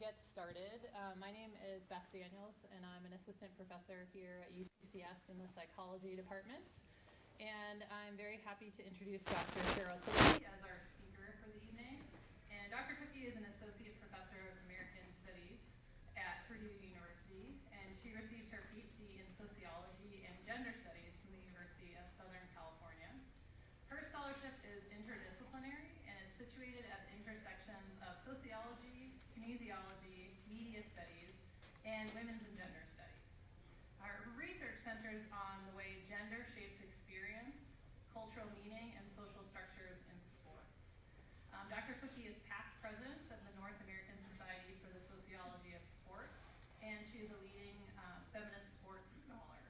get started. My name is Beth Daniels, and I'm an assistant professor here at UCCS in the psychology department. And I'm very happy to introduce Dr. Cheryl Cooky as our speaker for the evening. And Dr. Cooky is an associate professor of American Studies at Purdue University, and she received her PhD in sociology and gender studies from the University of Southern California. Her scholarship is interdisciplinary and is situated at the intersections of sociology, kinesiology, media studies, and women's and gender studies. Our research centers on the way gender shapes experience, cultural meaning, and social structures in sports. Dr. Cooky is past president of the North American Society for the Sociology of Sport, and she is a leading feminist sports scholar.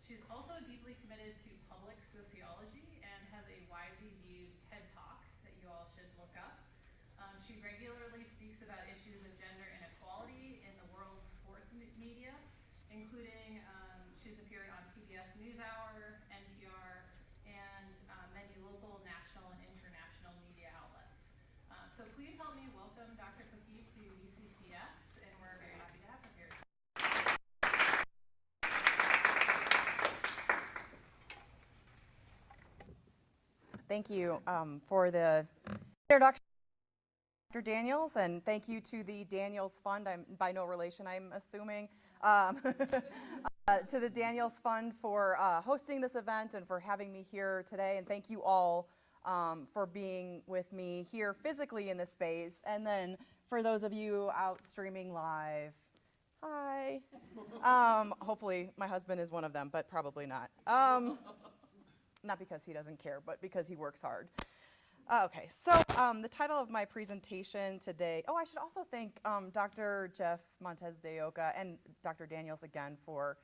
She's also deeply committed to public sociology and has a widely viewed TED Talk that you all should look up. She regularly speaks about issues of gender inequality in the world sport media, including she's appeared on PBS News Hour, NPR, and many local, national, and international media outlets. So please help me welcome Dr. Cooky to UCCS, and we're very happy to have her here. Thank you for the introduction, Dr. Daniels, and thank you to the Daniels Fund. I'm by no relation, I'm assuming, to the Daniels Fund for hosting this event and for having me here today. And thank you all for being with me here physically in this space. And then for those of you out streaming live, hi. Hopefully my husband is one of them, but probably not. Not because he doesn't care, but because he works hard. Okay, so the title of my presentation today, I should also thank Dr. Jeff Montez de Oca and Dr. Daniels again for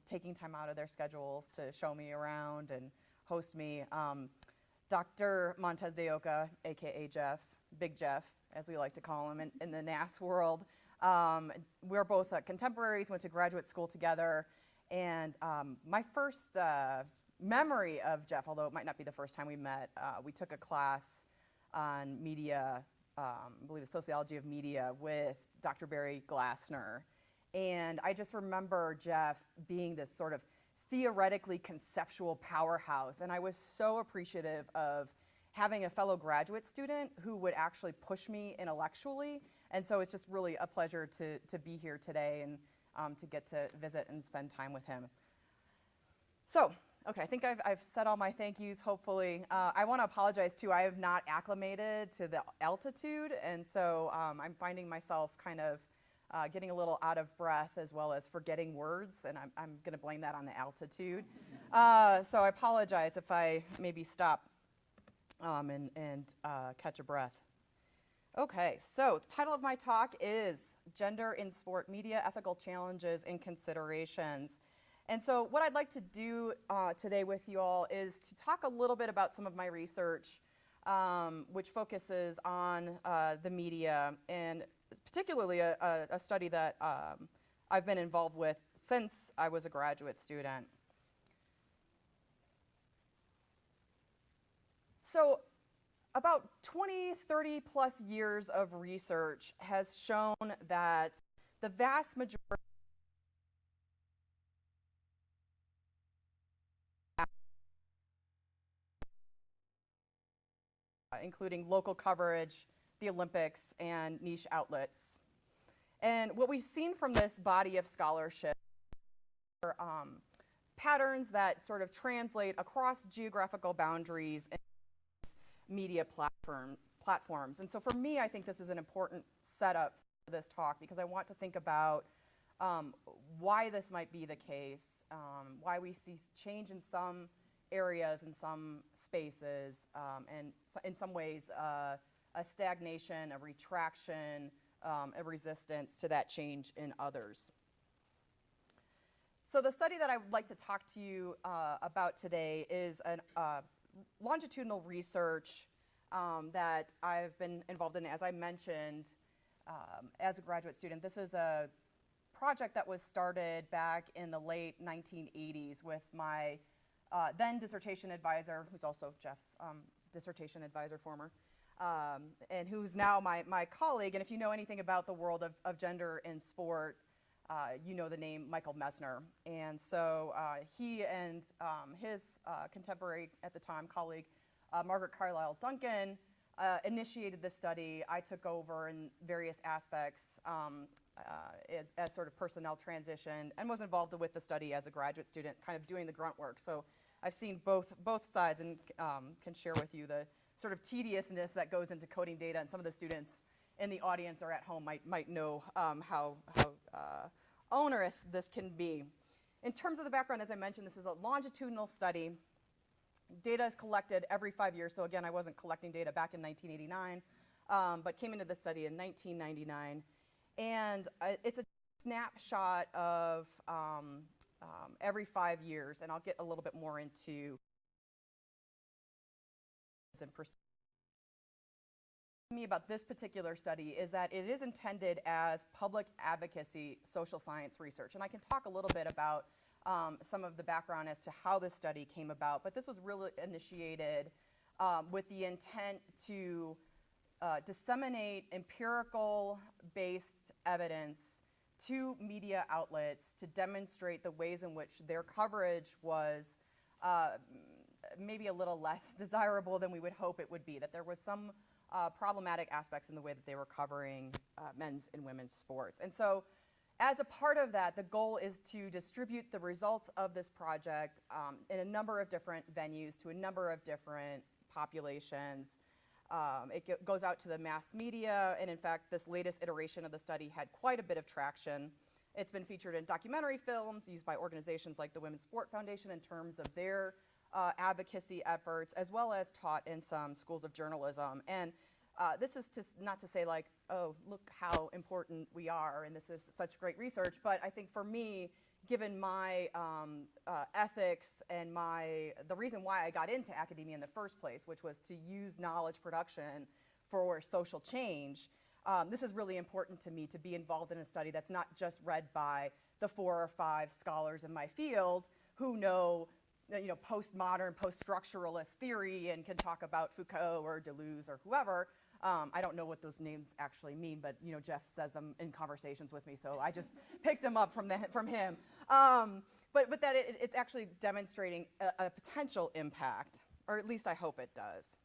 taking time out of their schedules to show me around and host me. Dr. Montez de Oca, AKA Jeff, Big Jeff, as we like to call him in the NAS world. We're both contemporaries, went to graduate school together, and my first memory of Jeff, although it might not be the first time we met, we took a class on media, I believe it's Sociology of Media, with Dr. Barry Glassner. And I just remember Jeff being this sort of theoretically conceptual powerhouse, and I was so appreciative of having a fellow graduate student who would actually push me intellectually. And so it's just really a pleasure to be here today and to get to visit and spend time with him. So, okay, I think I've said all my thank yous, hopefully. I want to apologize, too. I have not acclimated to the altitude, and so I'm finding myself kind of getting a little out of breath as well as forgetting words, and I'm going to blame that on the altitude. So I apologize if I maybe stop and catch a breath. Okay, so the title of my talk is Gender in Sport Media, Ethical Challenges and Considerations. And so what I'd like to do today with you all is to talk a little bit about some of my research, which focuses on the media, and particularly a study that I've been involved with since I was a graduate student. So about 20, 30 plus years of research has shown that the vast majority including local coverage, the Olympics, and niche outlets. And what we've seen from this body of scholarship are patterns that sort of translate across geographical boundaries and media platforms. And so for me, I think this is an important setup for this talk because I want to think about why this might be the case, why we see change in some areas, in some spaces, and in some ways a stagnation, a retraction, a resistance to that change in others. So the study that I would like to talk to you about today is a longitudinal research that I've been involved in, as I mentioned, as a graduate student. This is a project that was started back in the late 1980s with my then dissertation advisor, who's also Jeff's dissertation advisor, former, and who's now my colleague. And if you know anything about the world of gender in sport, you know the name Michael Messner. And so he and his contemporary at the time colleague, Margaret Carlisle Duncan, initiated this study. I took over in various aspects as sort of personnel transition, and was involved with the study as a graduate student, kind of doing the grunt work. So I've seen both sides, and can share with you the sort of tediousness that goes into coding data, and some of the students in the audience or at home might know how onerous this can be. In terms of the background, as I mentioned, this is a longitudinal study. Data is collected every 5 years. So again, I wasn't collecting data back in 1989, but came into the study in 1999. And it's a snapshot of every 5 years, and I'll get a little bit more into me about this particular study is that it is intended as public advocacy social science research. And I can talk a little bit about some of the background as to how this study came about, but this was really initiated with the intent to disseminate empirical-based evidence to media outlets to demonstrate the ways in which their coverage was maybe a little less desirable than we would hope it would be, that there was some problematic aspects in the way that they were covering men's and women's sports. And so as a part of that, the goal is to distribute the results of this project in a number of different venues to a number of different populations. It goes out to the mass media, and in fact, this latest iteration of the study had quite a bit of traction. It's been featured in documentary films used by organizations like the Women's Sport Foundation in terms of their advocacy efforts, as well as taught in some schools of journalism. And this is not to say like, oh, look how important we are, and this is such great research, but I think for me, given my ethics and the reason why I got into academia in the first place, which was to use knowledge production for social change, this is really important to me to be involved in a study that's not just read by the 4 or 5 scholars in my field who know postmodern, post-structuralist theory and can talk about Foucault or Deleuze or whoever. I don't know what those names actually mean, but Jeff says them in conversations with me, so I just picked them up from him. But that it's actually demonstrating a potential impact, or at least I hope it does.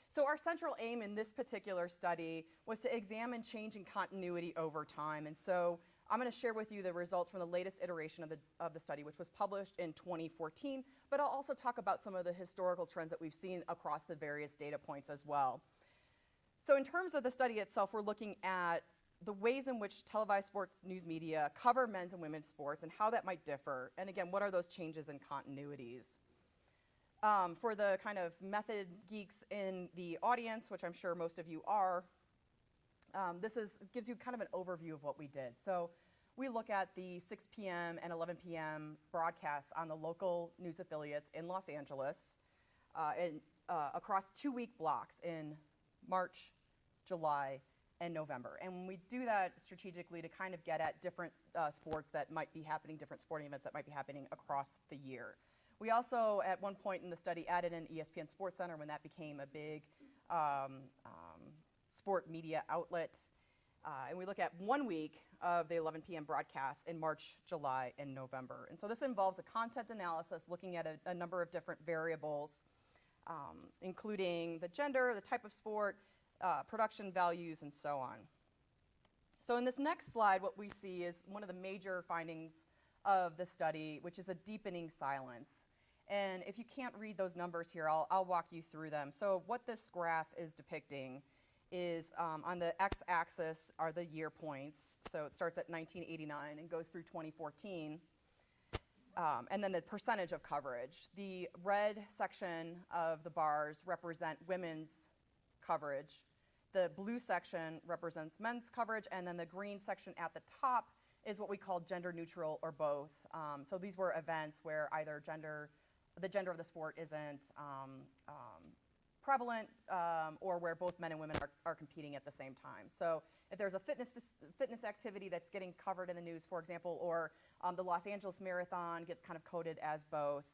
So our central aim in this particular study was to examine change in continuity over time, and so I'm going to share with you the results from the latest iteration of the study, which was published in 2014, but I'll also talk about some of the historical trends that we've seen across the various data points as well. So in terms of the study itself, we're looking at the ways in which televised sports news media cover men's and women's sports and how that might differ. And again, what are those changes and continuities? For the kind of method geeks in the audience, which I'm sure most of you are, this gives you kind of an overview of what we did. So we look at the 6 p.m. and 11 p.m. broadcasts on the local news affiliates in Los Angeles across 2-week blocks in March, July, and November. And we do that strategically to kind of get at different sports that might be happening, different sporting events that might be happening across the year. We also, at one point in the study, added an ESPN Sports Center when that became a big sport media outlet. And we look at 1 week of the 11 p.m. broadcasts in March, July, and November. And so this involves a content analysis looking at a number of different variables, including the gender, the type of sport, production values, and so on. So in this next slide, what we see is one of the major findings of the study, which is a deepening silence. And if you can't read those numbers here, I'll walk you through them. So what this graph is depicting is on the x-axis are the year points. So it starts at 1989 and goes through 2014. And then the percentage of coverage. The red section of the bars represent women's coverage. The blue section represents men's coverage, and then the green section at the top is what we call gender neutral or both. So these were events where either the gender of the sport isn't prevalent, or where both men and women are competing at the same time. So if there's a fitness activity that's getting covered in the news, for example, or the Los Angeles Marathon gets kind of coded as both.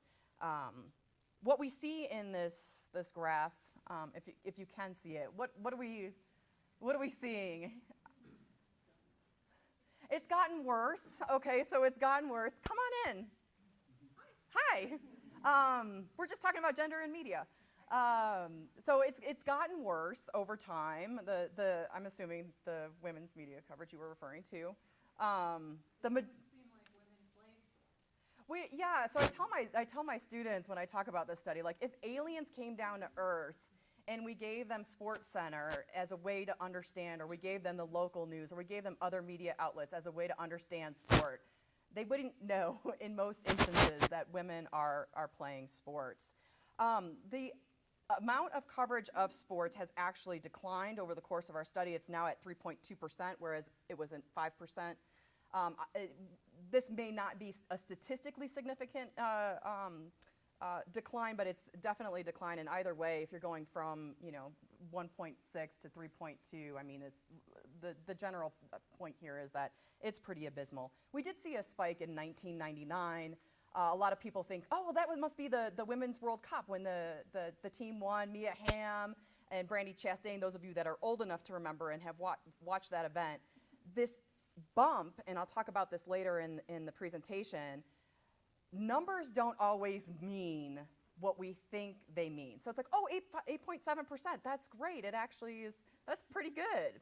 What we see in this graph if you can see it. What are we seeing? It's gotten worse. Okay, so it's gotten worse. Come on in. Hi. We're just talking about gender in media. So it's gotten worse over time. I'm assuming the women's media coverage you were referring to. So I tell my students when I talk about this study, like if aliens came down to Earth and we gave them Sports Center as a way to understand, or we gave them the local news, or we gave them other media outlets as a way to understand sport, they wouldn't know in most instances that women are playing sports. The amount of coverage of sports has actually declined over the course of our study. It's now at 3.2%, whereas it was at 5%. This may not be a statistically significant decline, but it's definitely a decline in either way. If you're going from 1.6 to 3.2, I mean, it's the general point here is that it's pretty abysmal. We did see a spike in 1999. A lot of people think, oh, well, that must be the Women's World Cup when the team won, Mia Hamm and Brandi Chastain, those of you that are old enough to remember and have watched that event. This bump, and I'll talk about this later in the presentation, numbers don't always mean what we think they mean. So it's like, oh, 8.7%, that's great. It actually is, that's pretty good.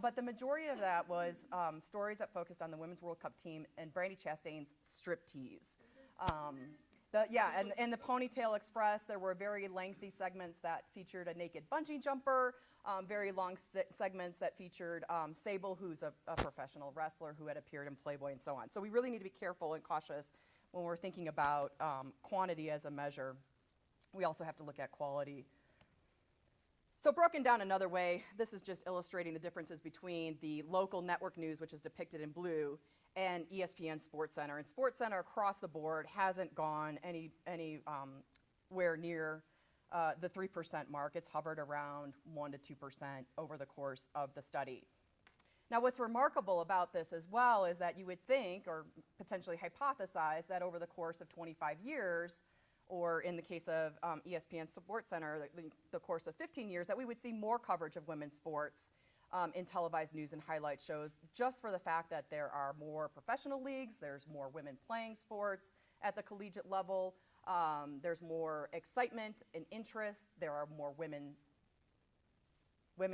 But the majority of that was stories that focused on the Women's World Cup team and Brandi Chastain's striptease. And the Ponytail Express, there were very lengthy segments that featured a naked bungee jumper, very long segments that featured Sable, who's a professional wrestler who had appeared in Playboy and so on. So we really need to be careful and cautious when we're thinking about quantity as a measure. We also have to look at quality. So broken down another way, this is just illustrating the differences between the local network news, which is depicted in blue, and ESPN SportsCenter. And SportsCenter across the board hasn't gone anywhere near the 3% mark. It's hovered around 1% to 2% over the course of the study. Now, what's remarkable about this as well is that you would think, or potentially hypothesize, that over the course of 25 years, or in the case of ESPN SportsCenter, the course of 15 years, that we would see more coverage of women's sports in televised news and highlight shows, just for the fact that there are more professional leagues, there's more women playing sports at the collegiate level, there's more excitement and interest, there are more women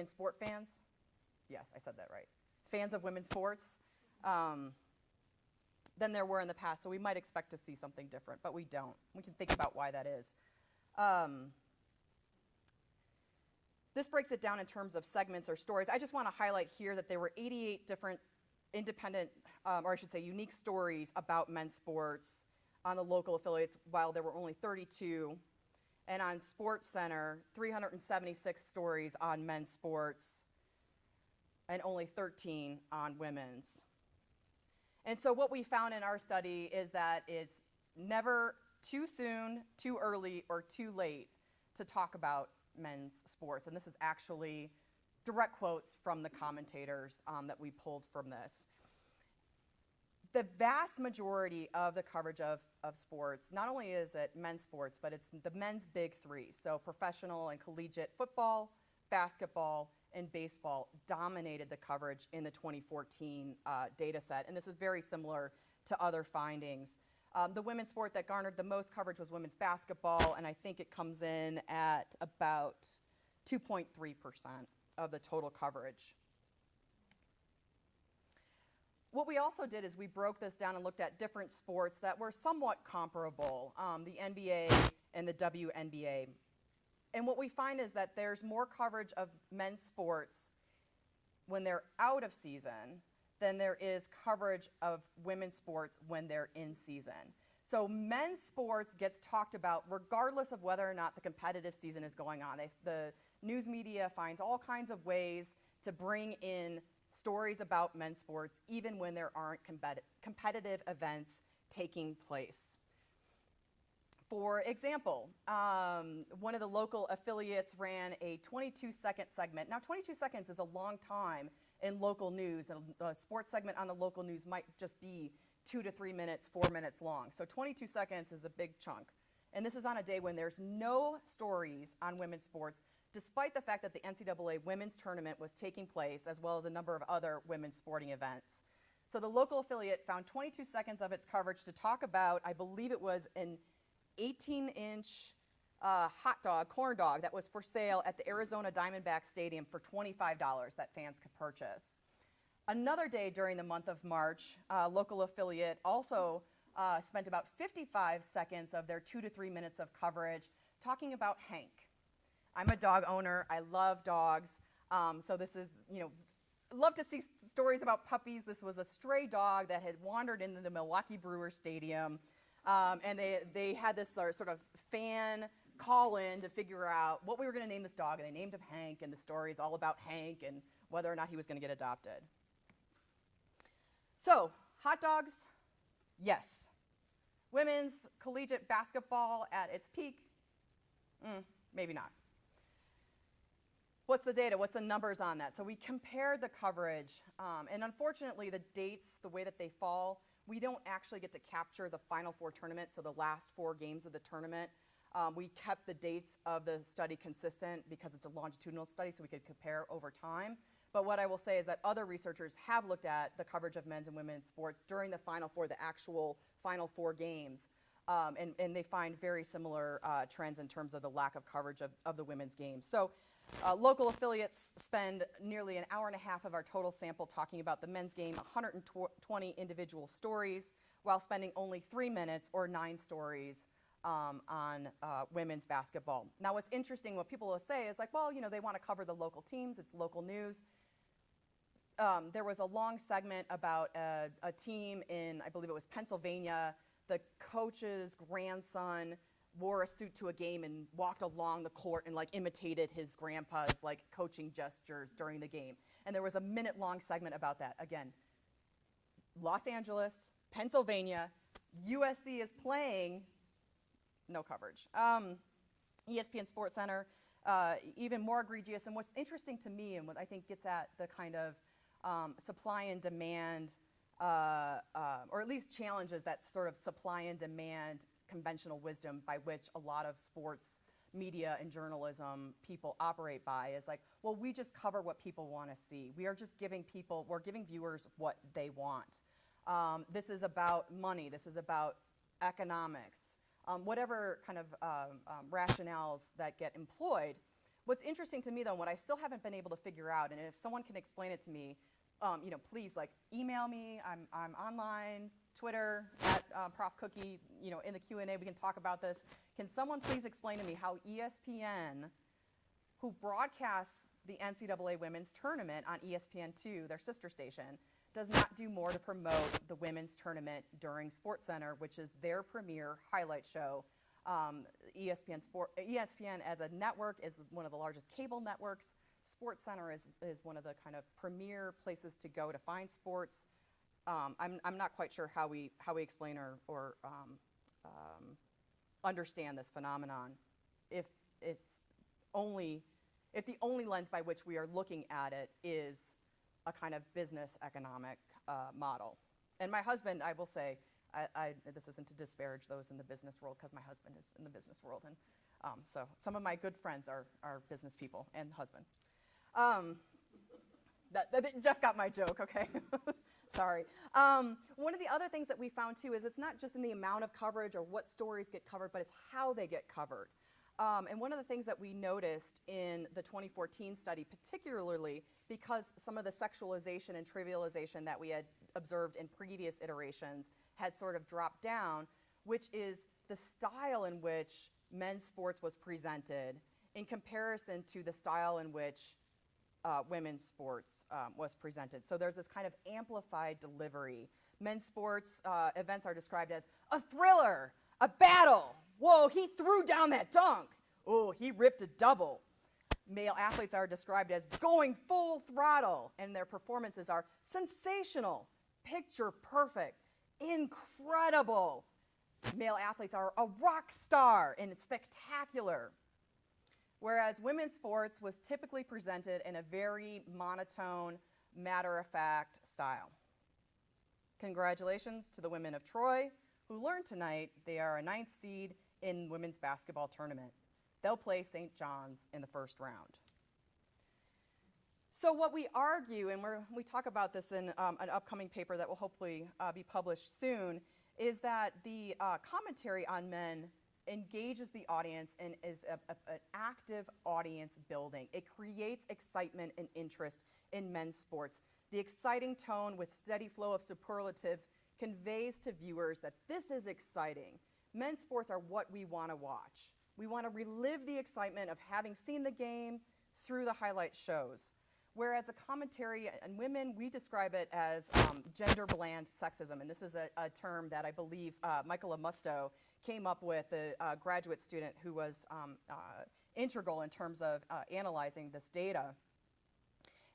sport fans. Yes, I said that right. Fans of women's sports than there were in the past, so we might expect to see something different, but we don't. We can think about why that is. This breaks it down in terms of segments or stories. I just want to highlight here that there were 88 different independent, or I should say unique stories about men's sports on the local affiliates, while there were only 32. And on SportsCenter, 376 stories on men's sports and only 13 on women's. And so what we found in our study is that it's never too soon, too early, or too late to talk about men's sports. And this is actually direct quotes from the commentators that we pulled from this. The vast majority of the coverage of sports, not only is it men's sports, but it's the men's big three. So professional and collegiate football, basketball, and baseball dominated the coverage in the 2014 data set. And this is very similar to other findings. The women's sport that garnered the most coverage was women's basketball, and I think it comes in at about 2.3% of the total coverage. What we also did is we broke this down and looked at different sports that were somewhat comparable, the NBA and the WNBA. And what we find is that there's more coverage of men's sports when they're out of season than there is coverage of women's sports when they're in season. So men's sports gets talked about regardless of whether or not the competitive season is going on. The news media finds all kinds of ways to bring in stories about men's sports even when there aren't competitive events taking place. For example, one of the local affiliates ran a 22-second segment. Now, 22 seconds is a long time in local news, and a sports segment on the local news might just be 2 to 3 minutes, 4 minutes long. So 22 seconds is a big chunk. And this is on a day when there's no stories on women's sports, despite the fact that the NCAA women's tournament was taking place, as well as a number of other women's sporting events. So the local affiliate found 22 seconds of its coverage to talk about, I believe it was an 18-inch hot dog, corn dog, that was for sale at the Arizona Diamondbacks Stadium for $25 that fans could purchase. Another day during the month of March, local affiliate also spent about 55 seconds of their 2 to 3 minutes of coverage talking about Hank. I'm a dog owner. I love dogs. So this is, love to see stories about puppies. This was a stray dog that had wandered into the Milwaukee Brewers Stadium. And they had this sort of fan call-in to figure out what we were going to name this dog. And they named him Hank, and the story is all about Hank and whether or not he was going to get adopted. So, hot dogs, yes. Women's collegiate basketball at its peak, maybe not. What's the data? What's the numbers on that? So we compared the coverage, and unfortunately the dates, the way that they fall, we don't actually get to capture the Final Four tournament, so the last 4 games of the tournament. We kept the dates of the study consistent because it's a longitudinal study, so we could compare over time. But what I will say is that other researchers have looked at the coverage of men's and women's sports during the Final Four, the actual Final Four games, and they find very similar trends in terms of the lack of coverage of the women's games. So local affiliates spend nearly an hour and a half of our total sample talking about the men's game, 120 individual stories, while spending only 3 minutes or 9 stories on women's basketball. Now what's interesting, what people will say is like, well, they want to cover the local teams, it's local news. There was a long segment about a team in, I believe it was Pennsylvania. The coach's grandson wore a suit to a game and walked along the court and imitated his grandpa's coaching gestures during the game. And there was a minute-long segment about that. Again, Los Angeles, Pennsylvania, USC is playing, no coverage. ESPN Sports Center, even more egregious. And what's interesting to me, and what I think gets at the kind of supply and demand, or at least challenges that sort of supply and demand conventional wisdom by which a lot of sports media and journalism people operate by, is well, we just cover what people want to see. We are just giving viewers what they want. This is about money. This is about economics. Whatever kind of rationales that get employed. What's interesting to me, though, and what I still haven't been able to figure out, and if someone can explain it to me, please email me. I'm online, Twitter at Prof. Cooky. In the Q&A we can talk about this. Can someone please explain to me how ESPN, who broadcasts the NCAA women's tournament on ESPN2, their sister station, does not do more to promote the women's tournament during SportsCenter, which is their premier highlight show. ESPN as a network is one of the largest cable networks. SportsCenter is one of the kind of premier places to go to find sports. I'm not quite sure how we explain or understand this phenomenon if the only lens by which we are looking at it is a kind of business economic model. And my husband, I will say, this isn't to disparage those in the business world, because my husband is in the business world, and so some of my good friends are business people and husband. Jeff got my joke, okay? Sorry. One of the other things that we found too is it's not just in the amount of coverage or what stories get covered, but it's how they get covered. And one of the things that we noticed in the 2014 study, particularly because some of the sexualization and trivialization that we had observed in previous iterations had sort of dropped down, which is the style in which men's sports was presented in comparison to the style in which women's sports was presented. So there's this kind of amplified delivery. Men's sports events are described as a thriller, a battle. Whoa, he threw down that dunk. Oh, he ripped a double. Male athletes are described as going full throttle, and their performances are sensational, picture perfect, incredible. Male athletes are a rock star and it's spectacular. Whereas women's sports was typically presented in a very monotone, matter-of-fact style. Congratulations to the women of Troy, who learned tonight they are a 9th seed in women's basketball tournament. They'll play St. John's in the first round. So what we argue, and we talk about this in an upcoming paper that will hopefully be published soon, is that the commentary on men engages the audience and is an active audience building. It creates excitement and interest in men's sports. The exciting tone with steady flow of superlatives conveys to viewers that this is exciting. Men's sports are what we want to watch. We want to relive the excitement of having seen the game through the highlight shows. Whereas the commentary on women, we describe it as gender bland sexism. And this is a term that I believe Michael Amusto came up with, a graduate student who was integral in terms of analyzing this data.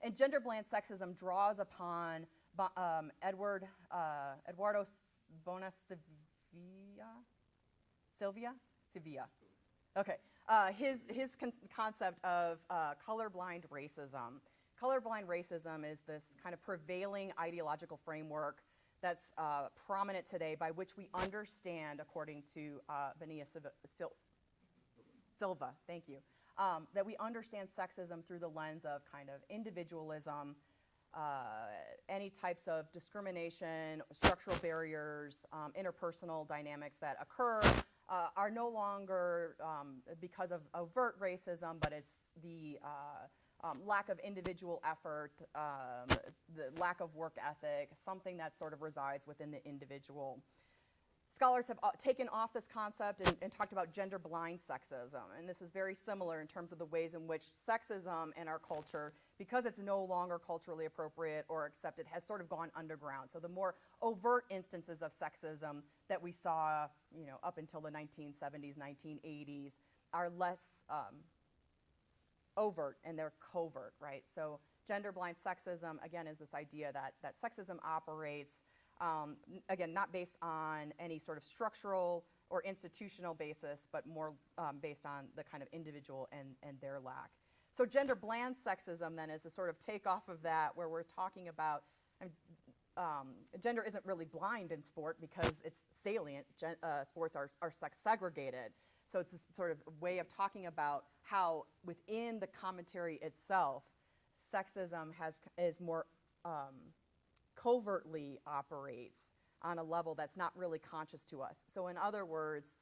And gender bland sexism draws upon Eduardo Sevilla. Okay, his concept of colorblind racism. Colorblind racism is this kind of prevailing ideological framework that's prominent today by which we understand, according to Benia Silva, thank you, that we understand sexism through the lens of kind of individualism, any types of discrimination, structural barriers, interpersonal dynamics that occur are no longer because of overt racism, but it's the lack of individual effort, the lack of work ethic, something that sort of resides within the individual. Scholars have taken off this concept and talked about gender blind sexism, and this is very similar in terms of the ways in which sexism in our culture, because it's no longer culturally appropriate or accepted, has sort of gone underground. So the more overt instances of sexism that we saw, up until the 1970s, 1980s, are less overt and they're covert, right? So gender blind sexism, again, is this idea that sexism operates, again, not based on any sort of structural or institutional basis, but more based on the kind of individual and their lack. So gender bland sexism then is a sort of takeoff of that, where we're talking about gender isn't really blind in sport because it's salient. Sports are sex segregated. So it's this sort of way of talking about how within the commentary itself, sexism is more covertly operates on a level that's not really conscious to us. So in other words,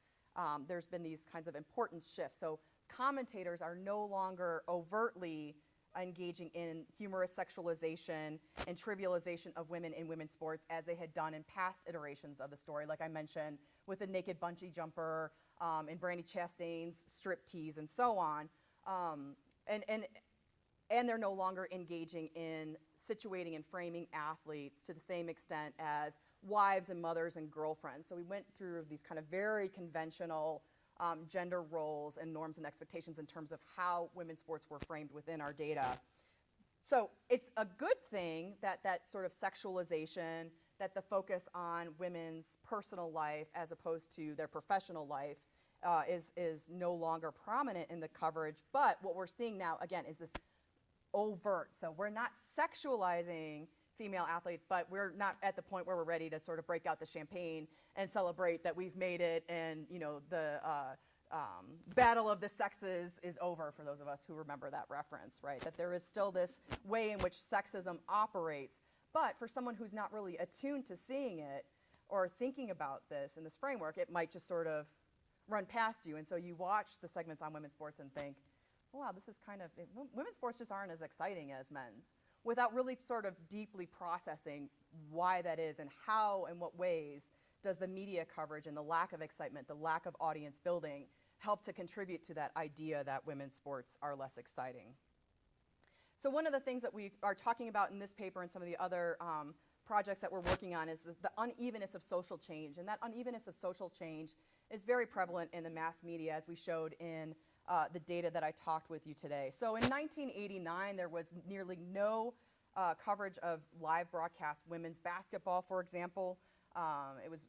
there's been these kinds of important shifts. So commentators are no longer overtly engaging in humorous sexualization and trivialization of women in women's sports as they had done in past iterations of the story, like I mentioned, with the naked bungee jumper and Brandi Chastain's striptease and so on. And they're no longer engaging in situating and framing athletes to the same extent as wives and mothers and girlfriends. So we went through these kind of very conventional gender roles and norms and expectations in terms of how women's sports were framed within our data. So it's a good thing that sort of sexualization, that the focus on women's personal life as opposed to their professional life is no longer prominent in the coverage. But what we're seeing now, again, is this overt. So we're not sexualizing female athletes, but we're not at the point where we're ready to sort of break out the champagne and celebrate that we've made it, and the battle of the sexes is over, for those of us who remember that reference, right? That there is still this way in which sexism operates, but for someone who's not really attuned to seeing it or thinking about this in this framework, it might just sort of run past you. And so you watch the segments on women's sports and think, wow, this is kind of, women's sports just aren't as exciting as men's, without really sort of deeply processing why that is and how and what ways does the media coverage and the lack of excitement, the lack of audience building, help to contribute to that idea that women's sports are less exciting. So one of the things that we are talking about in this paper and some of the other projects that we're working on is the unevenness of social change. And that unevenness of social change is very prevalent in the mass media, as we showed in the data that I talked with you today. So in 1989, there was nearly no coverage of live broadcast women's basketball, for example. It was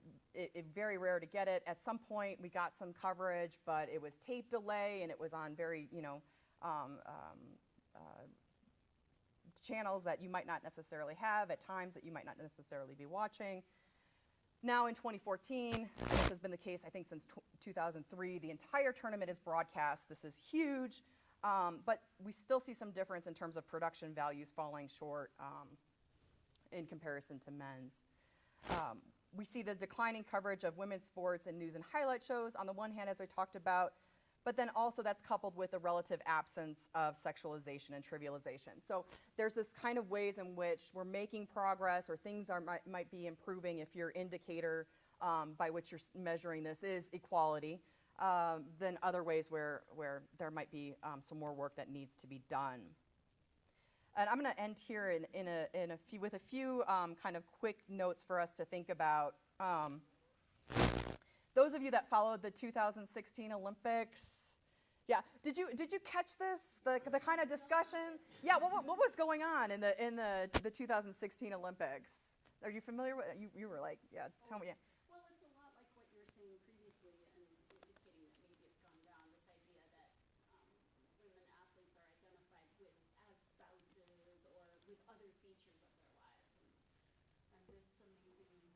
very rare to get it. At some point, we got some coverage, but it was tape delay, and it was on very, channels that you might not necessarily have, at times that you might not necessarily be watching. Now in 2014, and this has been the case I think since 2003, the entire tournament is broadcast. This is huge, but we still see some difference in terms of production values falling short in comparison to men's. We see the declining coverage of women's sports and news and highlight shows on the one hand, as I talked about, but then also that's coupled with the relative absence of sexualization and trivialization. So there's this kind of ways in which we're making progress, or things might be improving if your indicator by which you're measuring this is equality, then other ways where there might be some more work that needs to be done. And I'm going to end here with a few kind of quick notes for us to think about. Those of you that followed the 2016 Olympics, yeah, did you catch this? The kind of discussion? Yeah, what was going on in the 2016 Olympics? Are you familiar with? You were like, yeah, tell me. Yeah. Well, it's a lot like what you were saying previously, and indicating that maybe it's gone down. This idea that women athletes are identified with as spouses or with other features of their lives, and this amazing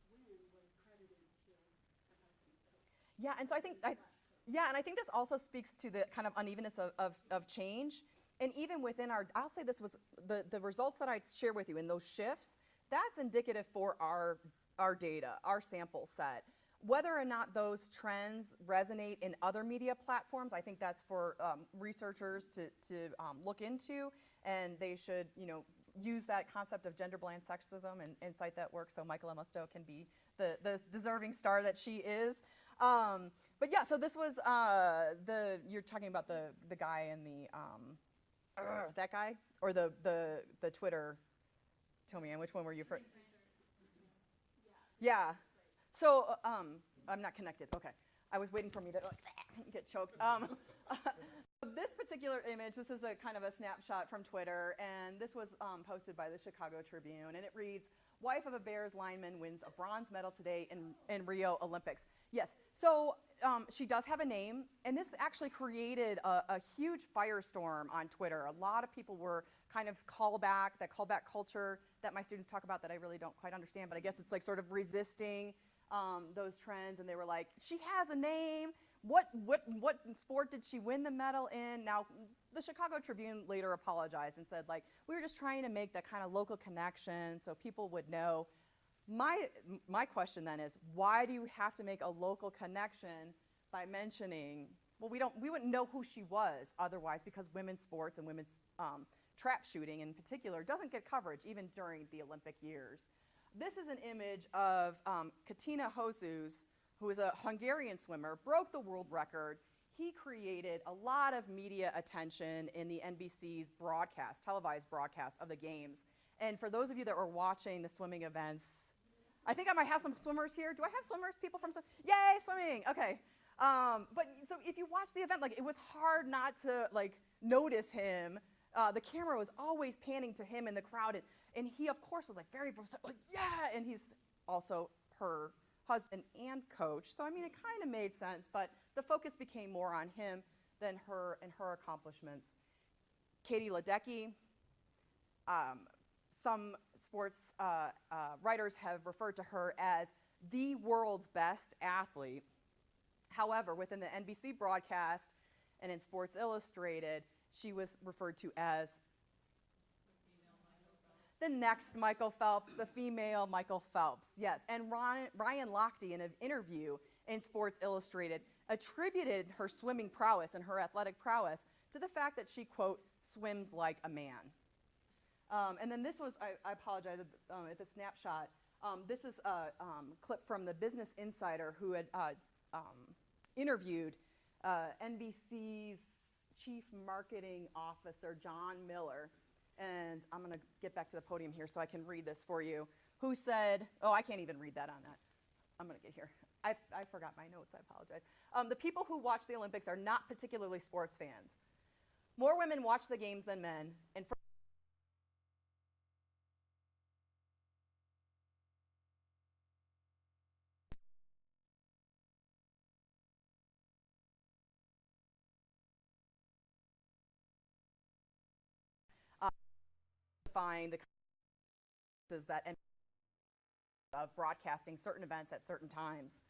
win was credited to her husband. Yeah, and so I think this also speaks to the kind of unevenness of change. And even within I'll say this was the results that I shared with you in those shifts, that's indicative for our data, our sample set. Whether or not those trends resonate in other media platforms, I think that's for researchers to look into, and they should, use that concept of gender blind sexism and cite that work so Michaela Musto can be the deserving star that she is. But yeah, so this was you're talking about the guy in the that guy, or the Twitter. Tell me, which one were you for? Yeah. So I'm not connected. Okay, I was waiting for me to get choked. This particular image, this is a kind of a snapshot from Twitter, and this was posted by the Chicago Tribune, and it reads, "Wife of a Bears lineman wins a bronze medal today in Rio Olympics." Yes, so she does have a name, and this actually created a huge firestorm on Twitter. A lot of people were kind of that callback culture that my students talk about that I really don't quite understand, but I guess it's like sort of resisting those trends, and they were like, she has a name. What sport did she win the medal in? Now, the Chicago Tribune later apologized and said, like, we were just trying to make that kind of local connection so people would know. My question then is, why do you have to make a local connection by mentioning, well, we wouldn't know who she was otherwise, because women's sports and women's trap shooting in particular doesn't get coverage even during the Olympic years. This is an image of Katina Hosszús, who is a Hungarian swimmer, broke the world record. He created a lot of media attention in the NBC's televised broadcast of the games. And for those of you that were watching the swimming events, I think I might have some swimmers here. Do I have swimmers? People from yay, swimming, okay. But so if you watch the event, like, it was hard not to notice him. The camera was always panning to him in the crowd, and he of course was very yeah, and he's also her husband and coach. So I mean, it kind of made sense, but the focus became more on him than her and her accomplishments. Katie Ledecky, some sports writers have referred to her as the world's best athlete. However, within the NBC broadcast and in Sports Illustrated, she was referred to as the next Michael Phelps, the female Michael Phelps, yes. And Ryan Lochte, in an interview in Sports Illustrated, attributed her swimming prowess and her athletic prowess to the fact that she, quote, swims like a man. And then this was, I apologize, at the snapshot, this is a clip from the Business Insider, who had interviewed NBC's Chief Marketing Officer, John Miller, and I'm going to get back to the podium here so I can read this for you, who said, oh, I can't even read that on that. I'm going to get here. I forgot my notes, I apologize. The people who watch the Olympics are not particularly sports fans. More women watch the games than men, and define the that of broadcasting certain events at certain times?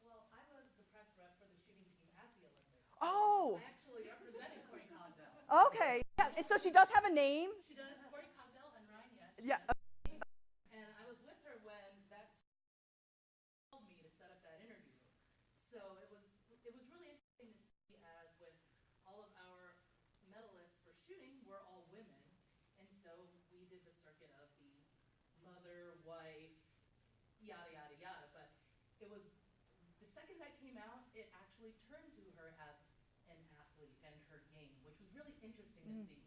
Well, I was the press rep for the shooting team at the Olympics. Oh, I actually represented Corey Cosdell. okay. Yeah, so she does have a name. She does, Corey Cosdell and Ryan, yes. Yeah. And I was with her when that called me to set up that interview. So it was really interesting to see as with all of our medalists for shooting were all women. And so we did the circuit of the mother, wife, yada, yada, yada. But it was the second that came out, it actually turned to her as an athlete and her game, which was really interesting to see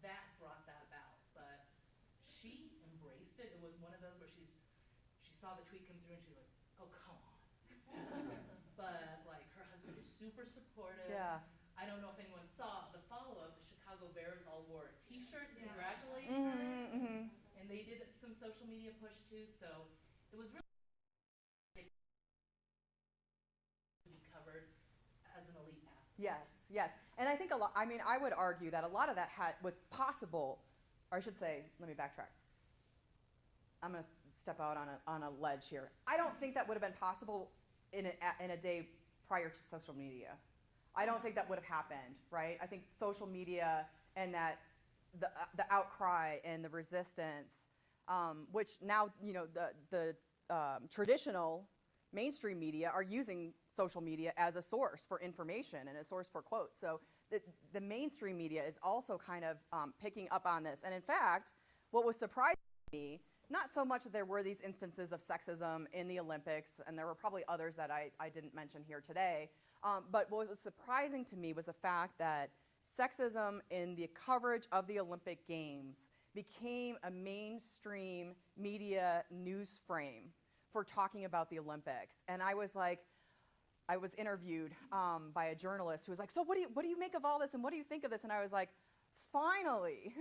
that brought that about. But she embraced it. It was one of those where she saw the tweet come through and she was like, oh, come on. But like her husband is super supportive. Yeah. I don't know if anyone saw the follow-up. The Chicago Bears all wore T-shirts congratulating her, and they did some social media push too. So it was really to be covered as an elite athlete. Yes, yes. And I think I would argue that a lot of that was possible, or I should say, let me backtrack. I'm going to step out on a ledge here. I don't think that would have been possible in a day prior to social media. I don't think that would have happened, right? I think social media and that the outcry and the resistance, which now the traditional mainstream media are using social media as a source for information and a source for quotes. So the mainstream media is also kind of picking up on this. And in fact, what was surprising to me, not so much that there were these instances of sexism in the Olympics, and there were probably others that I didn't mention here today, but what was surprising to me was the fact that sexism in the coverage of the Olympic Games became a mainstream media news frame for talking about the Olympics. And I was interviewed by a journalist who was like, so what do you make of all this and what do you think of this? And I was like, finally,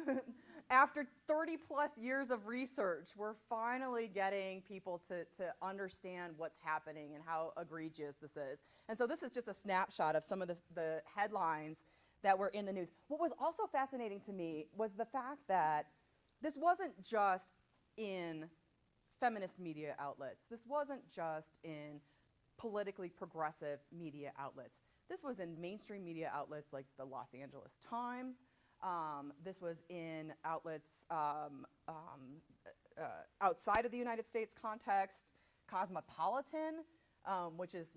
after 30 plus years of research, we're finally getting people to understand what's happening and how egregious this is. And so this is just a snapshot of some of the headlines that were in the news. What was also fascinating to me was the fact that this wasn't just in feminist media outlets. This wasn't just in politically progressive media outlets. This was in mainstream media outlets like the Los Angeles Times. This was in outlets outside of the United States context, Cosmopolitan, which is,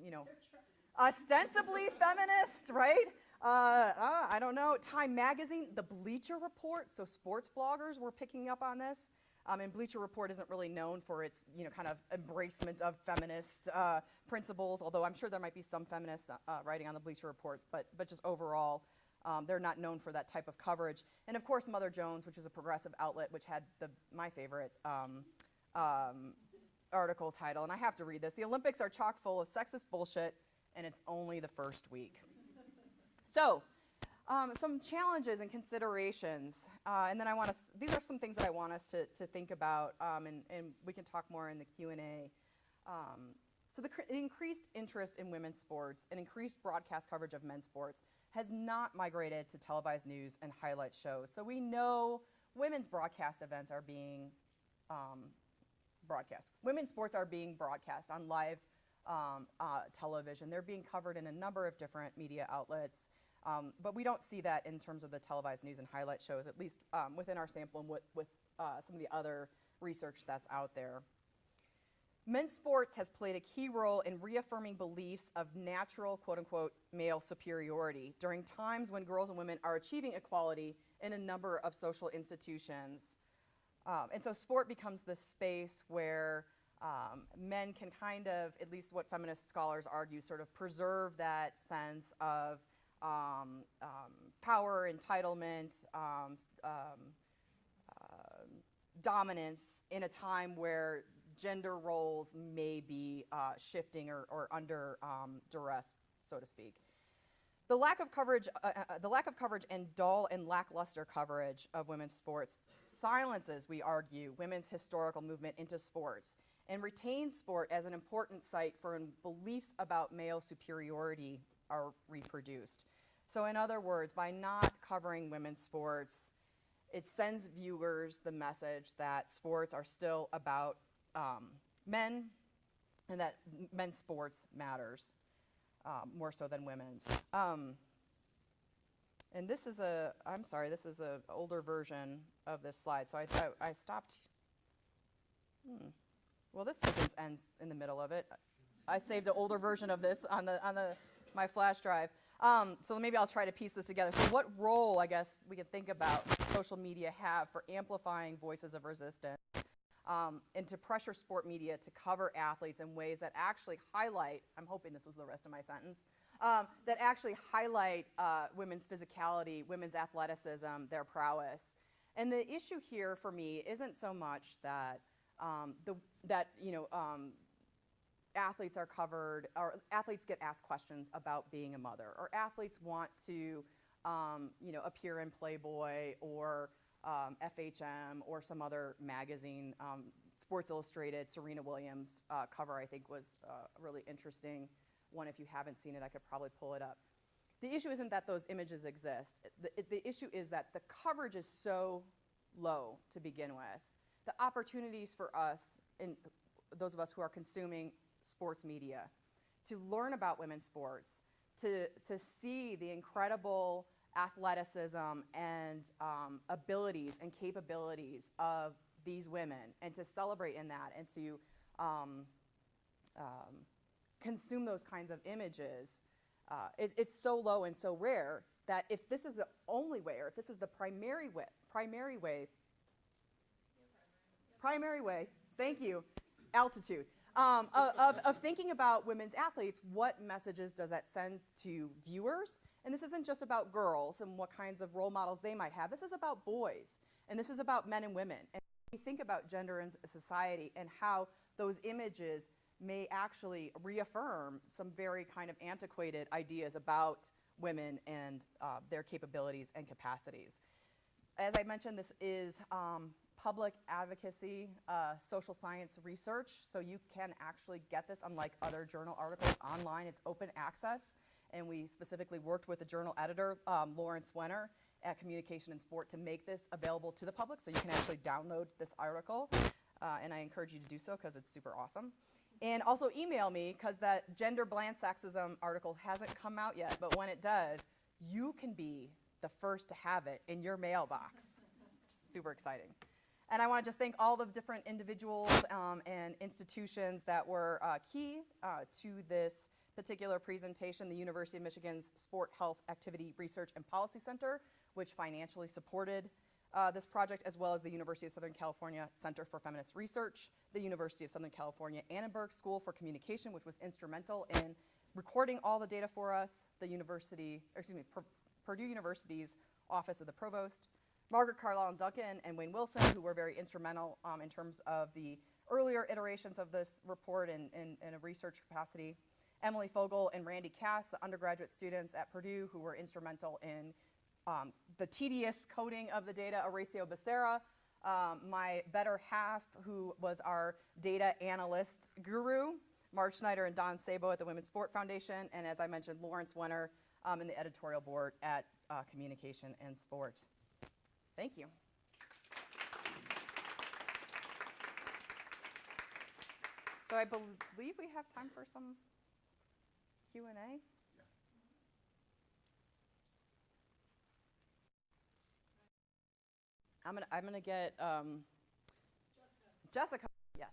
ostensibly feminist, right? I don't know, Time Magazine, the Bleacher Report, so sports bloggers were picking up on this. And Bleacher Report isn't really known for its, kind of embracement of feminist principles, although I'm sure there might be some feminists writing on the Bleacher Reports, but just overall, they're not known for that type of coverage. And of course, Mother Jones, which is a progressive outlet, which had my favorite article title, and I have to read this. The Olympics are chock full of sexist bullshit, and it's only the first week. So, some challenges and considerations, and then these are some things that I want us to think about, and we can talk more in the Q&A. So the increased interest in women's sports and increased broadcast coverage of men's sports has not migrated to televised news and highlight shows. So we know women's broadcast events are being broadcast. Women's sports are being broadcast on live television. They're being covered in a number of different media outlets. But we don't see that in terms of the televised news and highlight shows, at least within our sample and with some of the other research that's out there. Men's sports has played a key role in reaffirming beliefs of natural, quote unquote, male superiority during times when girls and women are achieving equality in a number of social institutions. And so sport becomes the space where men can kind of, at least what feminist scholars argue, sort of preserve that sense of power, entitlement, dominance in a time where gender roles may be shifting or under duress, so to speak. The lack of coverage and dull and lackluster coverage of women's sports silences, we argue, women's historical movement into sports and retains sport as an important site for when beliefs about male superiority are reproduced. So in other words, by not covering women's sports, it sends viewers the message that sports are still about men, and that men's sports matters more so than women's. And this is I'm sorry, this is an older version of this slide. So I stopped. Well, this sentence ends in the middle of it. I saved an older version of this on my flash drive. So maybe I'll try to piece this together. So what role, I guess, we could think about social media have for amplifying voices of resistance and to pressure sport media to cover athletes in ways that actually highlight, I'm hoping this was the rest of my sentence, that actually highlight women's physicality, women's athleticism, their prowess. And the issue here for me isn't so much that athletes are covered, or athletes get asked questions about being a mother, or athletes want to appear in Playboy or FHM or some other magazine. Sports Illustrated, Serena Williams cover, I think, was a really interesting one. If you haven't seen it, I could probably pull it up. The issue isn't that those images exist. The issue is that the coverage is so low to begin with. The opportunities for us, and those of us who are consuming sports media, to learn about women's sports, to see the incredible athleticism and abilities and capabilities of these women, and to celebrate in that, and to consume those kinds of images, it's so low and so rare that if this is the only way, or if this is the primary way, thank you, altitude, of thinking about women's athletes, what messages does that send to viewers? And this isn't just about girls and what kinds of role models they might have. This is about boys, and this is about men and women. And we think about gender in society and how those images may actually reaffirm some very kind of antiquated ideas about women and their capabilities and capacities. As I mentioned, this is public advocacy, social science research, so you can actually get this, unlike other journal articles, online. It's open access, and we specifically worked with the journal editor, Lawrence Wenner, at Communication and Sport, to make this available to the public, so you can actually download this article, and I encourage you to do so because it's super awesome. And also email me, because that gender bland sexism article hasn't come out yet, but when it does, you can be the first to have it in your mailbox. Super exciting. And I want to just thank all the different individuals and institutions that were key to this particular presentation. The University of Michigan's Sport Health Activity Research and Policy Center, which financially supported this project, as well as the University of Southern California Center for Feminist Research, the University of Southern California Annenberg School for Communication, which was instrumental in recording all the data for us, the Purdue University's Office of the Provost, Margaret Carlisle and Duncan and Wayne Wilson, who were very instrumental in terms of the earlier iterations of this report in a research capacity, Emily Fogel and Randy Cass, the undergraduate students at Purdue, who were instrumental in the tedious coding of the data, Horacio Becerra, my better half, who was our data analyst guru, Mark Schneider and Don Sabo at the Women's Sport Foundation, and as I mentioned, Lawrence Wenner in the editorial board at Communication and Sport. Thank you. So I believe we have time for some Q&A. I'm gonna get Jessica. Yes.